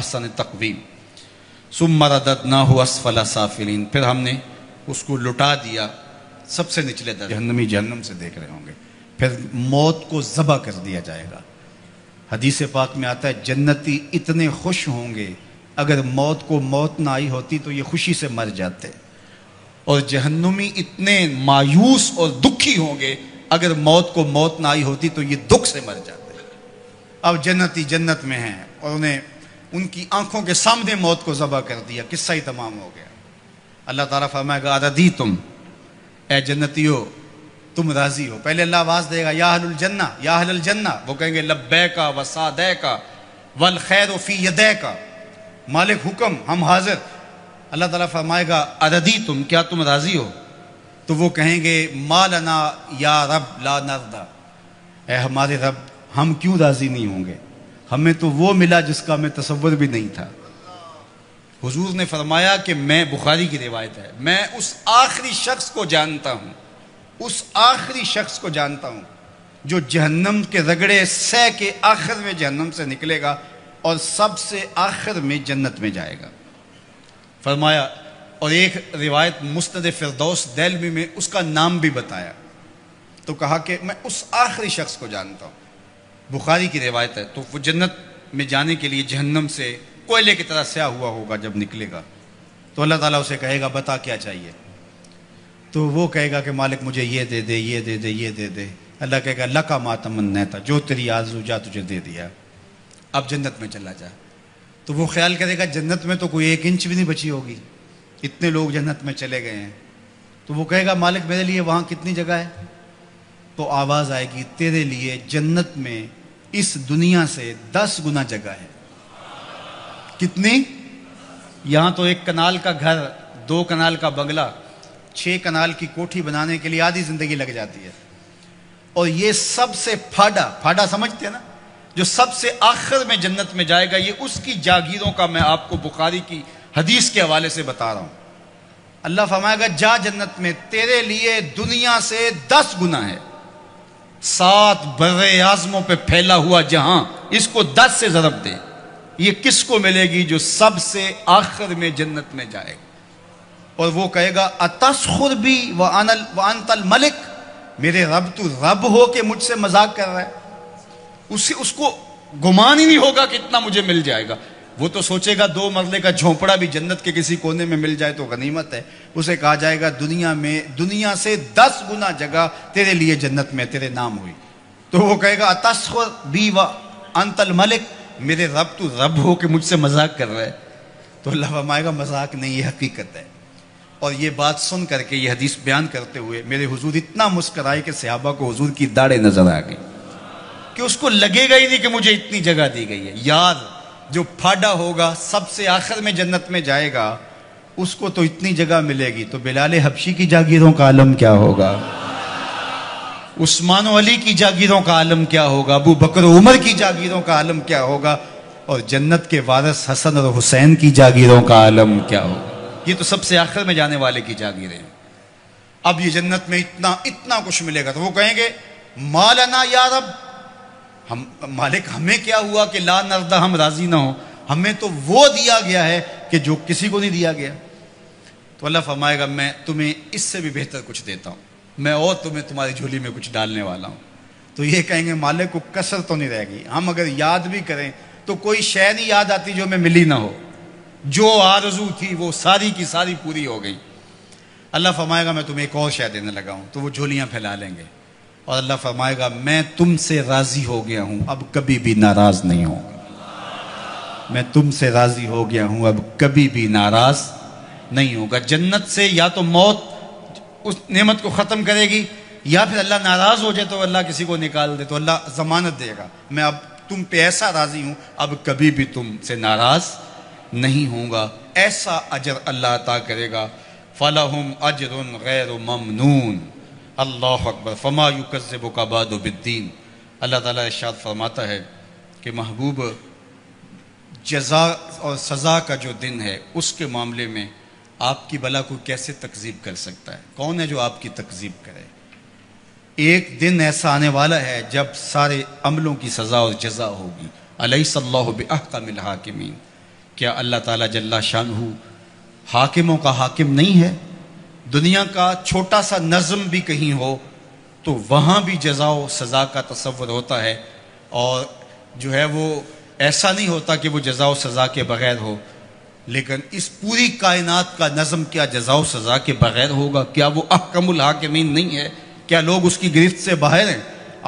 احسن تقویم ثم رددناہ اسفل سافلین، پھر ہم نے اس کو لٹا دیا سب سے نچلے درجے، جہنمی جہنم سے دیکھ رہے ہوں گے، پھر موت کو ذبح کر دیا جائے گا۔ حدیث پاک میں آتا ہے جنتی اتنے خوش ہوں گے اگر موت کو موت نہ آئی ہوتی تو یہ خوشی سے مر جاتے، اور جہنمی اتنے مایوس اور دکھی ہوں گے اگر موت کو موت نہ آئی ہوتی تو یہ دکھ سے مر جاتے۔ اب جنتی جنت میں ہیں اور انہیں ان کی آنکھوں کے سامنے موت کو ذبح کر دیا، قصہ ہی تمام ہو گیا۔ اللہ تعالیٰ فرمائے گا اردیتم، اے جنتیو تم راضی ہو؟ پہلے اللہ آواز دے گا یا اہل الجنہ یا اہل الجنہ، وہ کہیں گے لبیک و سعدیک والخیر فی یدیک، مالک حکم ہم حاضر۔ اللہ تعالیٰ فرمائے گا اردیتم، کیا تم راضی ہو؟ تو وہ کہیں گے ما لنا یا رب لا نرضی، اے ہمارے رب ہم کیوں راضی نہیں ہوں گے، ہمیں تو وہ ملا جس کا ہمیں تصور بھی نہیں تھا۔ حضور نے فرمایا کہ میں، بخاری کی روایت ہے، میں اس آخری شخص کو جانتا ہوں، اس آخری شخص کو جانتا ہوں جو جہنم کے رگڑے سہ کے آخر میں جہنم سے نکلے گا اور سب سے آخر میں جنت میں جائے گا۔ فرمایا، اور ایک روایت مسند فردوس دہلوی میں اس کا نام بھی بتایا، تو کہا کہ میں اس آخری شخص کو جانتا ہوں، بخاری کی روایت ہے۔ تو وہ جنت میں جانے کے لیے جہنم سے کوئلے کی طرح سیاہ ہوا ہوگا، جب نکلے گا تو اللہ تعالیٰ اسے کہے گا بتا کیا چاہیے، تو وہ کہے گا کہ مالک مجھے یہ دے دے، یہ دے دے، یہ دے دے۔ اللہ کہے گا لکا ما تمنیت، جو تیری آرزو جا تجھے دے دیا، اب جنت میں چلا جا۔ تو وہ خیال کرے گا جنت میں تو کوئی 1 انچ بھی نہیں بچی ہوگی، اتنے لوگ جنت میں چلے گئے ہیں۔ تو وہ کہے گا مالک میرے لیے وہاں کتنی جگہ ہے؟ تو آواز آئے گی تیرے لیے جنت میں اس دنیا سے 10 گنا جگہ ہے۔ کتنی؟ یہاں تو 1 کنال کا گھر، 2 کنال کا بنگلہ، 6 کنال کی کوٹھی بنانے کے لیے آدھی زندگی لگ جاتی ہے، اور یہ سب سے پھاڑا سمجھتے ہیں نا، جو سب سے آخر میں جنت میں جائے گا، یہ اس کی جاگیروں کا میں آپ کو بخاری کی حدیث کے حوالے سے بتا رہا ہوں۔ اللہ فرمائے گا جا جنت میں، تیرے لیے دنیا سے 10 گنا ہے، 7 بر اعظموں پہ پھیلا ہوا جہاں، اس کو 10 سے ضرب دے۔ یہ کس کو ملے گی؟ جو سب سے آخر میں جنت میں جائے گا، اور وہ کہے گا اتسخر بی وانت الملک، میرے رب تو رب ہو کہ مجھ سے مذاق کر رہا ہے؟ اس کو گمان ہی نہیں ہوگا کہ اتنا مجھے مل جائے گا۔ وہ تو سوچے گا 2 مرلے کا جھونپڑا بھی جنت کے کسی کونے میں مل جائے تو غنیمت ہے۔ اسے کہا جائے گا دنیا سے 10 گنا جگہ تیرے لیے جنت میں تیرے نام ہوئی۔ تو وہ کہے گا اتسخر بی وانت الملک، میرے رب تو رب ہو کہ مجھ سے مذاق کر رہا ہے؟ تو اللہ فرمائے گا مذاق نہیں، یہ حقیقت ہے۔ اور یہ بات سن کر کے، یہ حدیث بیان کرتے ہوئے میرے حضور اتنا مسکرائے کہ صحابہ کو حضور کی داڑھیں نظر آ گئی، کہ اس کو لگے گا ہی نہیں کہ مجھے اتنی جگہ دی گئی ہے۔ یار جو پھاڑا ہوگا، سب سے آخر میں جنت میں جائے گا، اس کو تو اتنی جگہ ملے گی، تو بلال حبشی کی جاگیروں کا عالم کیا ہوگا، عثمان و علی کی جاگیروں کا عالم کیا ہوگا، ابو بکر و عمر کی جاگیروں کا عالم کیا ہوگا، اور جنت کے وارث حسن اور حسین کی جاگیروں کا عالم کیا ہوگا۔ یہ تو سب سے آخر میں جانے والے کی جاگیریں ہیں۔ اب یہ جنت میں اتنا کچھ ملے گا، تو وہ کہیں گے ما لنا یا رب، ہم مالک ہمیں کیا ہوا کہ لا نرضی، ہم راضی نہ ہوں، ہمیں تو وہ دیا گیا ہے کہ جو کسی کو نہیں دیا گیا۔ تو اللہ فرمائے گا میں تمہیں اس سے بھی بہتر کچھ دیتا ہوں، میں اور تمہیں تمہاری جھولی میں کچھ ڈالنے والا ہوں۔ تو یہ کہیں گے مالک کو کسر تو نہیں رہے گی، ہم اگر یاد بھی کریں تو کوئی شے نہیں یاد آتی جو ہمیں ملی نہ ہو، جو آرزو تھی وہ ساری کی ساری پوری ہو گئی۔ اللہ فرمائے گا میں تمہیں ایک اور شے دینے لگا ہوں، تو وہ جھولیاں پھیلا لیں گے، اور اللہ فرمائے گا میں تم سے راضی ہو گیا ہوں، اب کبھی بھی ناراض نہیں ہوں گا۔ میں تم سے راضی ہو گیا ہوں، اب کبھی بھی ناراض نہیں ہوگا۔ جنت سے یا تو موت اس نعمت کو ختم کرے گی، یا پھر اللہ ناراض ہو جائے تو اللہ کسی کو نکال دے، تو اللہ ضمانت دے گا میں اب تم پہ ایسا راضی ہوں، اب کبھی بھی تم سے ناراض نہیں ہوں گا۔ ایسا اجر اللہ عطا کرے گا، فَلَهُمْ أَجْرٌ غَيْرُ مَمْنُونَ۔ اللہ اکبر، فَمَا يُكَذِّبُكَ بَعْدُ بِالدِّينِ۔ اللہ تعالیٰ ارشاد فرماتا ہے کہ محبوب جزا اور سزا کا جو دن ہے اس کے معاملے میں آپ کی بلا کو کیسے تکذیب کر سکتا ہے؟ کون ہے جو آپ کی تکذیب کرے؟ ایک دن ایسا آنے والا ہے جب سارے عملوں کی سزا اور جزا ہوگی۔ الیس اللہ بأحکم الحاکمین۔ کیا اللہ تعالیٰ جل شانہ حاکموں کا حاکم نہیں ہے؟ دنیا کا چھوٹا سا نظم بھی کہیں ہو تو وہاں بھی جزا و سزا کا تصور ہوتا ہے، اور جو ہے وہ ایسا نہیں ہوتا کہ وہ جزا و سزا کے بغیر ہو. لیکن اس پوری کائنات کا نظم کیا جزا و سزا کے بغیر ہوگا؟ کیا وہ احکم الحاکمین نہیں ہے؟ کیا لوگ اس کی گرفت سے باہر ہیں؟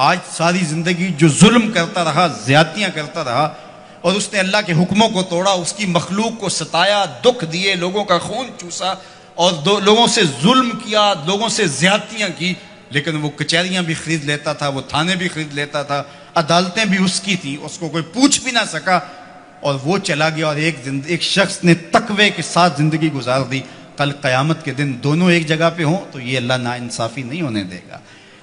آج ساری زندگی جو ظلم کرتا رہا، زیادتیاں کرتا رہا، اور اس نے اللہ کے حکموں کو توڑا، اس کی مخلوق کو ستایا، دکھ دیے، لوگوں کا خون چوسا، اور لوگوں سے ظلم کیا، لوگوں سے زیادتیاں کی، لیکن وہ کچہریاں بھی خرید لیتا تھا، وہ تھانے بھی خرید لیتا تھا، عدالتیں بھی اس کی تھیں، اس کو کوئی پوچھ بھی نہ سکا، اور وہ چلا گیا. اور ایک شخص نے تقوی کے ساتھ زندگی گزار دی. کل قیامت کے دن دونوں ایک جگہ پہ ہوں تو یہ اللہ ناانصافی نہیں ہونے دے گا.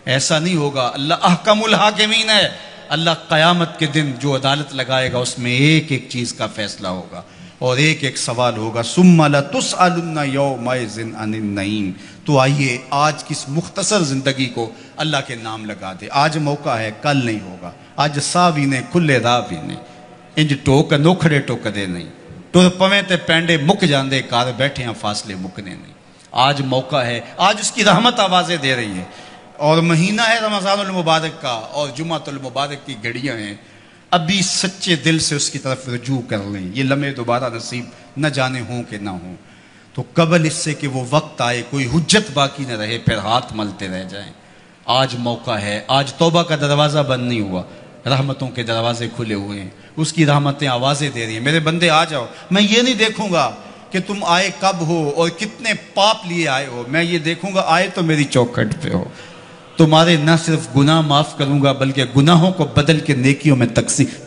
ایسا نہیں ہوگا. اللہ احکم الحاکمین ہے. اللہ قیامت کے دن جو عدالت لگائے گا اس میں ایک ایک چیز کا فیصلہ ہوگا اور ایک ایک سوال ہوگا. ثم لتسألن یومئذ عن النعیم. تو آئیے آج کس مختصر زندگی کو اللہ کے نام لگا دے. آج موقع ہے، کل نہیں ہوگا. آج سا بھی نے کھلے راہ بھی نے انج ٹوک نوکھڑے ٹوکدے نہیں. ٹر پویں تے پینڈے مک جاندے، کار بیٹھے ہیں فاصلے مکنے نہیں. آج موقع ہے. آج اس کی رحمت آوازیں دے رہی ہے. اور مہینہ ہے رمضان المبارک کا، اور جمعۃ المبارک کی گھڑیاں ہیں. ابھی سچے دل سے اس کی طرف رجوع کر لیں. یہ لمحے دوبارہ نصیب نہ جانے ہوں کہ نہ ہوں. تو قبل اس سے کہ وہ وقت آئے کوئی حجت باقی نہ رہے پھر ہاتھ ملتے رہ جائیں. آج موقع ہے. آج توبہ کا دروازہ بند نہیں ہوا، رحمتوں کے دروازے کھلے ہوئے ہیں. اس کی رحمتیں آوازیں دے رہی ہیں، میرے بندے آ جاؤ. میں یہ نہیں دیکھوں گا کہ تم آئے کب ہو اور کتنے پاپ لیے آئے ہو. میں یہ دیکھوں گا آئے تو میری چوکھٹ پہ ہو. تمہارے نہ صرف گناہ معاف کروں گا بلکہ گناہوں کو بدل کے نیکیوں میں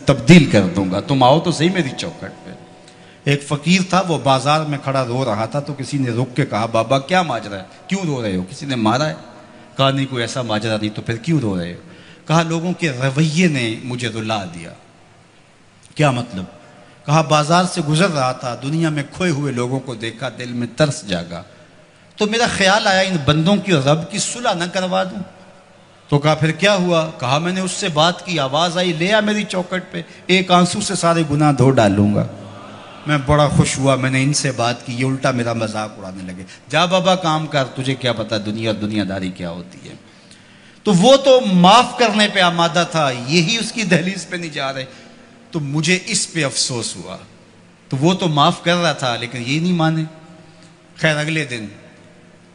تبدیل کر دوں گا. تم آؤ تو صحیح میری چوکھٹ پہ. ایک فقیر تھا، وہ بازار میں کھڑا رو رہا تھا تو کسی نے رک کے کہا بابا کیا ماجرا ہے، کیوں رو رہے ہو؟ کسی نے مارا ہے؟ کہا نہیں کوئی ایسا ماجرا نہیں. تو پھر کیوں رو رہے ہو؟ کہا لوگوں کے رویے نے مجھے رلا دیا. کیا مطلب؟ کہا بازار سے گزر رہا تھا، دنیا میں کھوئے ہوئے لوگوں کو دیکھا، دل میں ترس جاگا، تو میرا خیال آیا ان بندوں کی اور رب کی صلح نہ کروا دوں. تو کہا پھر کیا ہوا؟ کہا میں نے اس سے بات کی، آواز آئی لے آ میری چوکھٹ پہ، ایک آنسو سے سارے گناہ دھو ڈالوں گا. میں بڑا خوش ہوا، میں نے ان سے بات کی، یہ الٹا میرا مذاق اڑانے لگے. جا بابا کام کر، تجھے کیا پتا دنیا داری کیا ہوتی ہے. تو وہ تو معاف کرنے پہ آمادہ تھا، یہی اس کی دہلیز پہ نہیں جا رہے. تو مجھے اس پہ افسوس ہوا. تو وہ تو معاف کر رہا تھا لیکن یہ نہیں مانے. خیر اگلے دن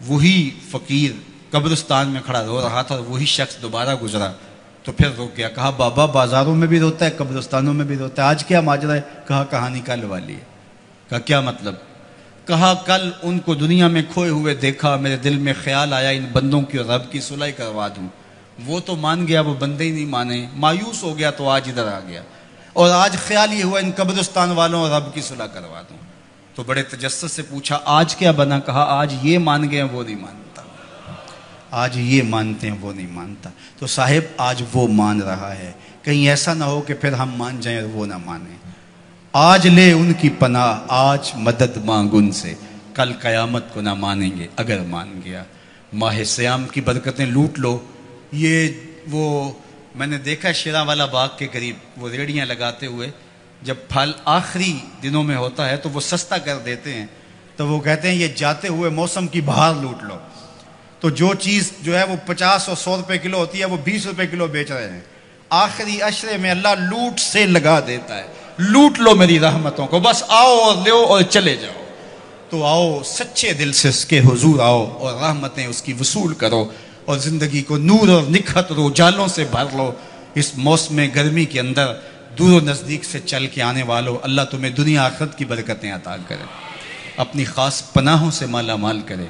وہی فقیر قبرستان میں کھڑا رو رہا تھا اور وہی شخص دوبارہ گزرا تو پھر رو گیا. کہا بابا بازاروں میں بھی روتا ہے، قبرستانوں میں بھی روتا ہے، آج کیا ماجرا ہے؟ کہا کہانی کل والی ہے. کہا کیا مطلب؟ کہا کل ان کو دنیا میں کھوئے ہوئے دیکھا، میرے دل میں خیال آیا ان بندوں کی اور رب کی صلح کروا دوں. وہ تو مان گیا، وہ بندے ہی نہیں مانے، مایوس ہو گیا تو آج ادھر آ گیا. اور آج خیال یہ ہوا ان قبرستان والوں اور رب کی صلح کروا دوں. تو بڑے تجسس سے پوچھا آج کیا بنا؟ کہا آج یہ مان گئے وہ نہیں مانتا، آج یہ مانتے ہیں وہ نہیں مانتا. تو صاحب آج وہ مان رہا ہے، کہیں ایسا نہ ہو کہ پھر ہم مان جائیں اور وہ نہ مانیں. آج لے ان کی پناہ، آج مدد مانگ ان سے، کل قیامت کو نہ مانیں گے اگر مان گیا. ماہ سیام کی برکتیں لوٹ لو. یہ وہ میں نے دیکھا شیراں والا باغ کے قریب وہ ریڑیاں لگاتے ہوئے، جب پھل آخری دنوں میں ہوتا ہے تو وہ سستا کر دیتے ہیں. تو وہ کہتے ہیں یہ جاتے ہوئے موسم کی بہار لوٹ لو. تو جو چیز جو ہے وہ 50 اور 100 روپے کلو ہوتی ہے وہ 20 روپے کلو بیچ رہے ہیں. آخری عشرے میں اللہ لوٹ سے لگا دیتا ہے. لوٹ لو میری رحمتوں کو، بس آؤ اور لو اور چلے جاؤ. تو آؤ سچے دل سے اس کے حضور آؤ اور رحمتیں اس کی وصول کرو اور زندگی کو نور اور نکھت اور اجالوں سے بھر لو. اس موسم گرمی کے اندر دور و نزدیک سے چل کے آنے والوں، اللہ تمہیں دنیا آخرت کی برکتیں عطا کرے، اپنی خاص پناہوں سے مالا مال کرے.